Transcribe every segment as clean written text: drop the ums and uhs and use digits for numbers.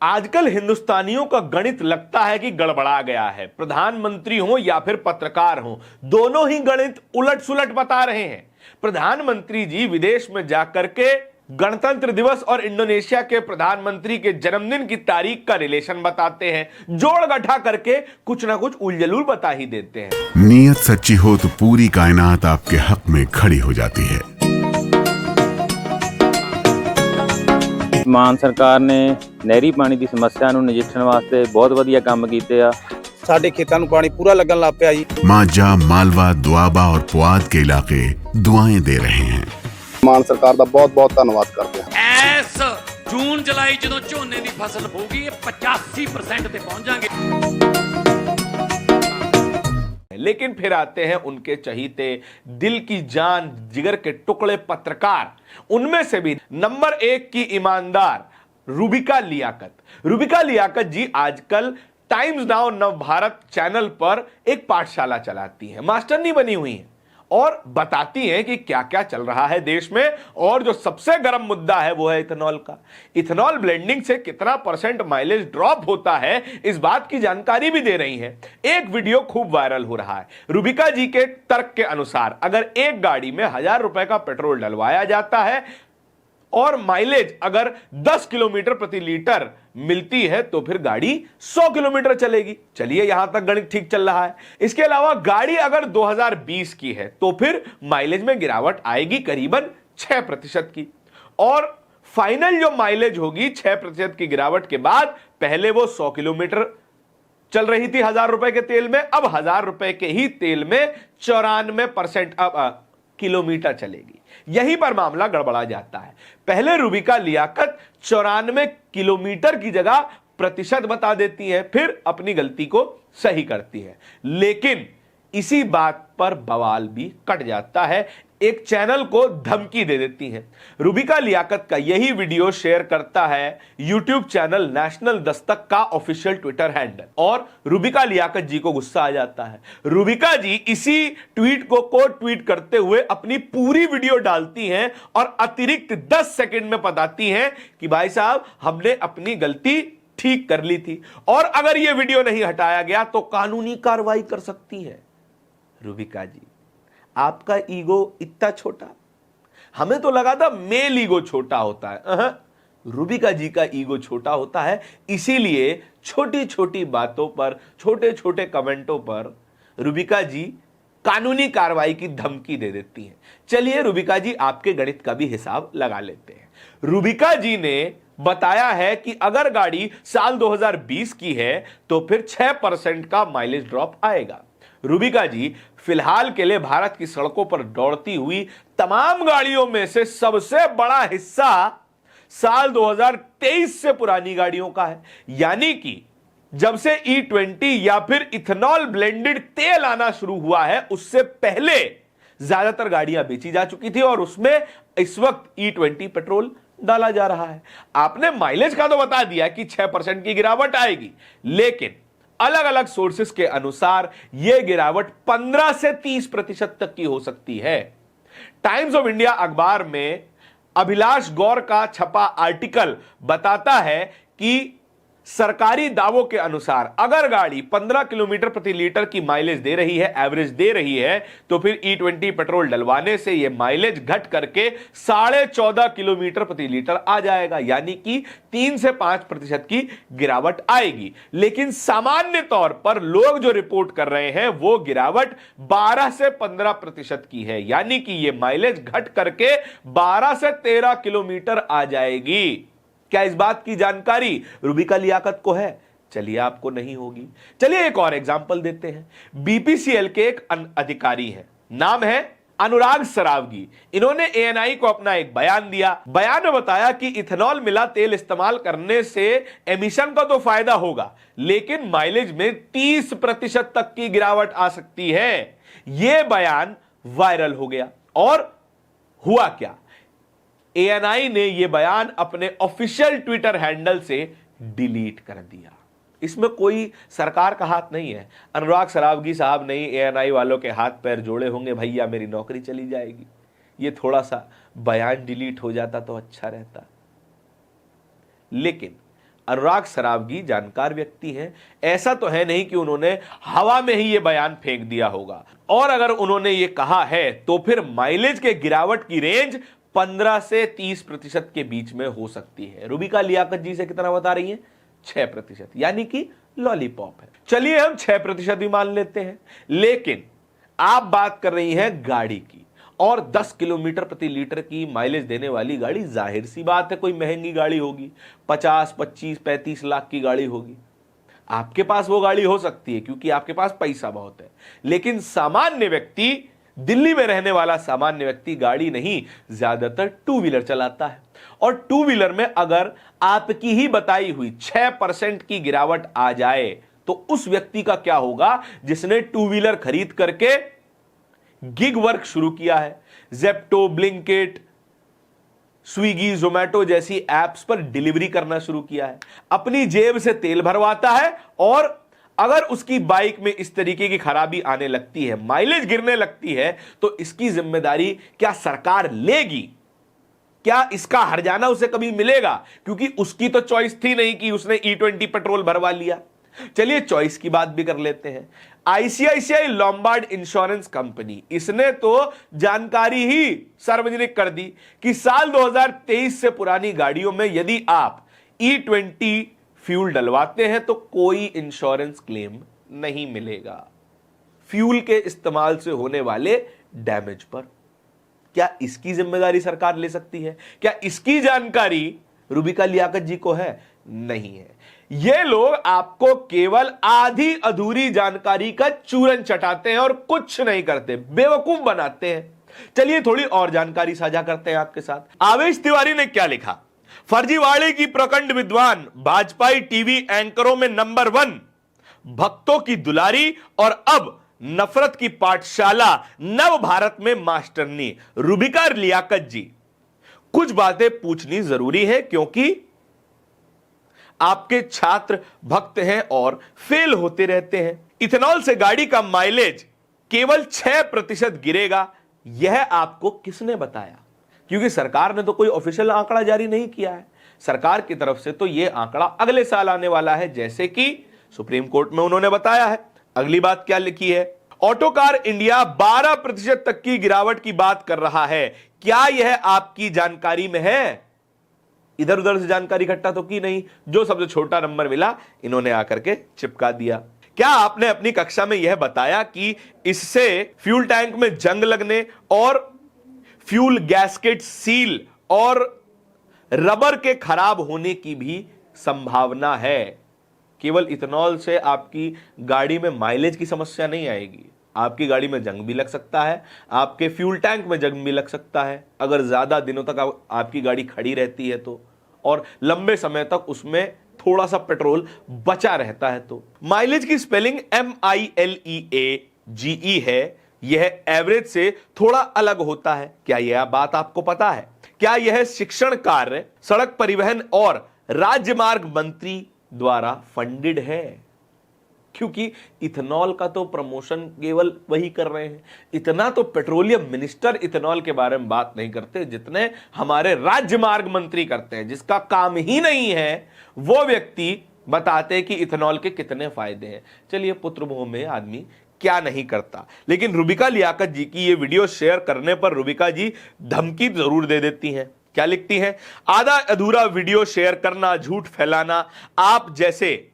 आजकल हिंदुस्तानियों का गणित लगता है कि गड़बड़ा गया है। प्रधानमंत्री हो या फिर पत्रकार हो, दोनों ही गणित उलट सुलट बता रहे हैं। प्रधानमंत्री जी विदेश में जाकर के गणतंत्र दिवस और इंडोनेशिया के प्रधानमंत्री के जन्मदिन की तारीख का रिलेशन बताते हैं, जोड़ गठा करके कुछ ना कुछ उलझलूल बता ही देते हैं। नीयत सच्ची हो तो पूरी कायनात आपके हक में खड़ी हो जाती है। ਮਾਨ ਸਰਕਾਰ ਨੇ ਨਹਿਰੀ ਪਾਣੀ ਦੀ ਸਮੱਸਿਆ ਨੂੰ ਨਜਿੱਠਣ ਵਾਸਤੇ ਬਹੁਤ ਵਧੀਆ ਕੰਮ ਕੀਤੇ ਆ। ਸਾਡੇ ਖੇਤਾਂ ਨੂੰ ਪਾਣੀ ਪੂਰਾ ਲੱਗਣ ਲੱਗ ਪਿਆ ਜੀ। माझा, मालवा, दुआबा और पुआध के इलाके दुआएं दे रहे हैं। ਮਾਨ ਸਰਕਾਰ ਦਾ ਬਹੁਤ ਬਹੁਤ ਧੰਨਵਾਦ ਕਰਦੇ ਹਾਂ। ਐਸ ਜੂਨ ਜੁਲਾਈ ਜਦੋਂ ਝੋਨੇ ਦੀ ਫਸਲ ਹੋਊਗੀ ਇਹ 85% ਤੇ ਪਹੁੰਚ ਜਾਾਂਗੇ। लेकिन फिर आते हैं उनके चहीते, दिल की जान, जिगर के टुकड़े पत्रकार। उनमें से भी नंबर 1 की ईमानदार रूबिका लियाकत। रूबिका लियाकत जी आजकल टाइम्स नाउ नव भारत चैनल पर एक पाठशाला चलाती हैं, मास्टरनी बनी हुई हैं और बताती हैं कि क्या क्या चल रहा है देश में। और जो सबसे गर्म मुद्दा है वो है इथेनॉल का। इथेनॉल ब्लेंडिंग से कितना % माइलेज ड्रॉप होता है, इस बात की जानकारी भी दे रही हैं। एक वीडियो खूब वायरल हो रहा है। रूबिका जी के तर्क के अनुसार अगर एक गाड़ी में 1000 रुपए का पेट्रोल डलवाया जाता है और माइलेज अगर 10 किलोमीटर प्रति लीटर मिलती है तो फिर गाड़ी 100 किलोमीटर चलेगी। चलिए यहां तक गणित ठीक चल रहा है। इसके अलावा गाड़ी अगर 2020 की है तो फिर माइलेज में गिरावट आएगी करीबन 6% की। और फाइनल जो माइलेज होगी 6% की गिरावट के बाद, पहले वो 100 किलोमीटर चल रही थी 1000 रुपए के तेल में, अब 1000 रुपए के ही तेल में 94% अब किलोमीटर चलेगी। यहीं पर मामला गड़बड़ा जाता है। पहले रूबिका लियाकत 94 किलोमीटर की जगह प्रतिशत बता देती है, फिर अपनी गलती को सही करती है। लेकिन इसी बात पर बवाल भी कट जाता है, एक चैनल को धमकी दे देती है। रूबिका लियाकत का यही वीडियो शेयर करता है यूट्यूब चैनल नेशनल दस्तक का ऑफिशियल ट्विटर हैंडल और रूबिका लियाकत जी को गुस्सा आ जाता है। रूबिका जी इसी ट्वीट को कोट ट्वीट करते हुए अपनी पूरी वीडियो डालती हैं और अतिरिक्त 10 सेकंड में बताती हैं कि भाई साहब हमने अपनी गलती ठीक कर ली थी और अगर यह वीडियो नहीं हटाया गया तो कानूनी कार्रवाई कर सकती है। रूबिका जी, आपका ईगो इतना छोटा, हमें तो लगा था मेल ईगो छोटा होता है। रूबिका जी का ईगो छोटा होता है, इसीलिए छोटी छोटी बातों पर, छोटे छोटे कमेंटों पर रूबिका जी कानूनी कार्रवाई की धमकी दे देती हैं। चलिए रूबिका जी आपके गणित का भी हिसाब लगा लेते हैं। रूबिका जी ने बताया है कि अगर गाड़ी साल 2020 की है तो फिर 6% का माइलेज ड्रॉप आएगा। रूबिका जी फिलहाल के लिए भारत की सड़कों पर दौड़ती हुई तमाम गाड़ियों में से सबसे बड़ा हिस्सा साल 2023 से पुरानी गाड़ियों का है। यानी कि जब से E20 या फिर इथेनॉल ब्लेंडेड तेल आना शुरू हुआ है उससे पहले ज्यादातर गाड़ियां बेची जा चुकी थी और उसमें इस वक्त E20 पेट्रोल डाला जा रहा है। आपने माइलेज का तो बता दिया कि 6% की गिरावट आएगी, लेकिन अलग अलग सोर्सेस के अनुसार यह गिरावट 15 से 30% तक की हो सकती है। टाइम्स ऑफ इंडिया अखबार में अभिलाष गौर का छपा आर्टिकल बताता है कि सरकारी दावों के अनुसार अगर गाड़ी 15 किलोमीटर प्रति लीटर की माइलेज दे रही है, एवरेज दे रही है, तो फिर E20 पेट्रोल डलवाने से यह माइलेज घट करके 14.5 किलोमीटर प्रति लीटर आ जाएगा। यानी कि 3 से 5% की गिरावट आएगी। लेकिन सामान्य तौर पर लोग जो रिपोर्ट कर रहे हैं वो गिरावट 12 से 15% की है। यानी कि यह माइलेज घट करके 12 से 13 किलोमीटर आ जाएगी। क्या इस बात की जानकारी रूबिका लियाकत को है? चलिए आपको नहीं होगी। चलिए एक और एग्जांपल देते हैं। बीपीसीएल के एक अधिकारी हैं, नाम है अनुराग सरावगी। इन्होंने ANI को अपना एक बयान दिया। बयान में बताया कि इथेनॉल मिला तेल इस्तेमाल करने से एमिशन का तो फायदा होगा, लेकिन माइलेज में 30% तक की गिरावट आ सकती है। यह बयान वायरल हो गया और हुआ क्या, ANI ने यह बयान अपने ऑफिशियल ट्विटर हैंडल से डिलीट कर दिया। इसमें कोई सरकार का हाथ नहीं है। अनुराग सरावगी साहब नहीं ANI वालों के हाथ पैर जोड़े होंगे, भैया मेरी नौकरी चली जाएगी। ये थोड़ा सा बयान डिलीट हो जाता तो अच्छा रहता। लेकिन अनुराग सरावगी जानकार व्यक्ति हैं, ऐसा तो है नहीं कि उन्होंने हवा में ही ये बयान फेंक दिया होगा। और अगर उन्होंने ये कहा है तो फिर माइलेज के गिरावट की रेंज 15 से 30% के बीच में हो सकती है। रुबिका लियाकत जी से कितना बता रही है? 6%, यानी कि लॉलीपॉप है। चलिए हम 6% भी मान लेते हैं, लेकिन आप बात कर रही हैं गाड़ी की, और 10 किलोमीटर प्रति लीटर की माइलेज देने वाली गाड़ी, जाहिर सी बात है कोई महंगी गाड़ी होगी, 50, 25, 35 लाख की गाड़ी होगी। आपके पास वो गाड़ी हो सकती है क्योंकि आपके पास पैसा बहुत है, लेकिन सामान्य व्यक्ति, दिल्ली में रहने वाला सामान्य व्यक्ति गाड़ी नहीं, ज्यादातर टू व्हीलर चलाता है। और टू व्हीलर में अगर आपकी ही बताई हुई 6% की गिरावट आ जाए तो उस व्यक्ति का क्या होगा जिसने टू व्हीलर खरीद करके गिग वर्क शुरू किया है, जेप्टो, ब्लिंकिट, स्विगी, जोमेटो जैसी एप्स पर डिलीवरी करना शुरू किया है, अपनी जेब से तेल भरवाता है, और अगर उसकी बाइक में इस तरीके की खराबी आने लगती है, माइलेज गिरने लगती है, तो इसकी जिम्मेदारी क्या सरकार लेगी? क्या इसका हर्जाना उसे कभी मिलेगा? क्योंकि उसकी तो चॉइस थी नहीं कि उसने E20 पेट्रोल भरवा लिया। चलिए चॉइस की बात भी कर लेते हैं। आईसीआईसीआई लोम्बार्ड इंश्योरेंस कंपनी, इसने तो जानकारी ही सार्वजनिक कर दी कि साल 2023 से पुरानी गाड़ियों में यदि आप E20 फ्यूल डलवाते हैं तो कोई इंश्योरेंस क्लेम नहीं मिलेगा फ्यूल के इस्तेमाल से होने वाले डैमेज पर। क्या इसकी जिम्मेदारी सरकार ले सकती है? क्या इसकी जानकारी रुबिका लियाकत जी को है? नहीं है। ये लोग आपको केवल आधी अधूरी जानकारी का चूरन चटाते हैं और कुछ नहीं करते, बेवकूफ बनाते हैं। चलिए थोड़ी और जानकारी साझा करते हैं आपके साथ। आवेश तिवारी ने क्या लिखा? फर्जीवाड़े की प्रखंड विद्वान, भाजपाई टीवी एंकरों में नंबर 1, भक्तों की दुलारी और अब नफरत की पाठशाला नव भारत में मास्टरनी रुबिका लियाकत जी। कुछ बातें पूछनी जरूरी है क्योंकि आपके छात्र भक्त हैं और फेल होते रहते हैं। इथेनॉल से गाड़ी का माइलेज केवल 6% गिरेगा, यह आपको किसने बताया? क्योंकि सरकार ने तो कोई ऑफिशियल आंकड़ा जारी नहीं किया है। सरकार की तरफ से तो यह आंकड़ा अगले साल आने वाला है, जैसे कि सुप्रीम कोर्ट में उन्होंने बताया है। अगली बात क्या लिखी है? ऑटोकार इंडिया 12% तक की गिरावट की बात कर रहा है। क्या यह आपकी जानकारी में है? इधर उधर से जानकारी इकट्ठा तो की नहीं, जो सबसे छोटा नंबर मिला इन्होंने आकर के चिपका दिया। क्या आपने अपनी कक्षा में यह बताया कि इससे फ्यूल टैंक में जंग लगने और फ्यूल गैस्केट सील और रबर के खराब होने की भी संभावना है? केवल इथेनॉल से आपकी गाड़ी में माइलेज की समस्या नहीं आएगी, आपकी गाड़ी में जंग भी लग सकता है, आपके फ्यूल टैंक में जंग भी लग सकता है अगर ज्यादा दिनों तक आपकी गाड़ी खड़ी रहती है तो, और लंबे समय तक उसमें थोड़ा सा पेट्रोल बचा रहता है तो। माइलेज की स्पेलिंग MILEAGE है, यह एवरेज से थोड़ा अलग होता है। क्या यह बात आपको पता है? क्या यह शिक्षण कार्य सड़क परिवहन और राजमार्ग मंत्री द्वारा फंडेड है? क्योंकि इथेनॉल का तो प्रमोशन केवल वही कर रहे हैं। इतना तो पेट्रोलियम मिनिस्टर इथेनॉल के बारे में बात नहीं करते जितने हमारे राजमार्ग मंत्री करते हैं। जिसका काम ही नहीं है वो व्यक्ति बताते हैं कि इथेनॉल के कितने फायदे हैं। चलिए पुत्रमोह में आदमी क्या नहीं करता, लेकिन रुबिका लियाकत जी की ये वीडियो शेयर करने पर रुबिका जी धमकी जरूर दे देती हैं। क्या लिखती हैं? आधा अधूरा वीडियो शेयर करना, झूठ फैलाना, आप जैसे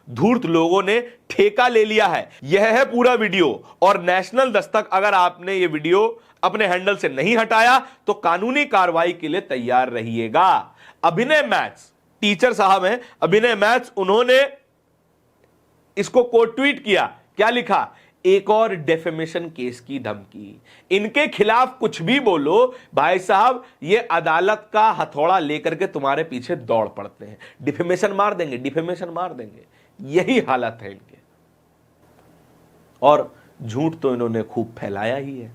धूर्त लोगों ने ठेका ले लिया है। यह है पूरा वीडियो, और नेशनल दस्तक अगर आपने ये वीडियो अपने हैंडल से नहीं हटाया तो कानूनी कार्रवाई के लिए तैयार रहिएगा। अभिनय मैथ्स टीचर साहब हैं, अभिनय मैथ्स, उन्होंने इसको कोट ट्वीट किया। क्या लिखा? एक और डेफेमेशन केस की धमकी। इनके खिलाफ कुछ भी बोलो भाई साहब, ये अदालत का हथौड़ा लेकर के तुम्हारे पीछे दौड़ पड़ते हैं। डिफेमेशन मार देंगे, डिफेमेशन मार देंगे, यही हालत है इनके। और झूठ तो इन्होंने खूब फैलाया ही है।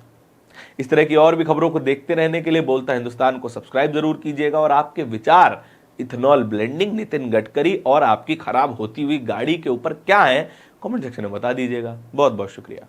इस तरह की और भी खबरों को देखते रहने के लिए बोलता हिंदुस्तान को सब्सक्राइब जरूर कीजिएगा, और आपके विचार इथेनॉल ब्लेंडिंग, नितिन गडकरी और आपकी खराब होती हुई गाड़ी के ऊपर क्या है कमेंट सेक्शन में बता दीजिएगा। बहुत बहुत शुक्रिया।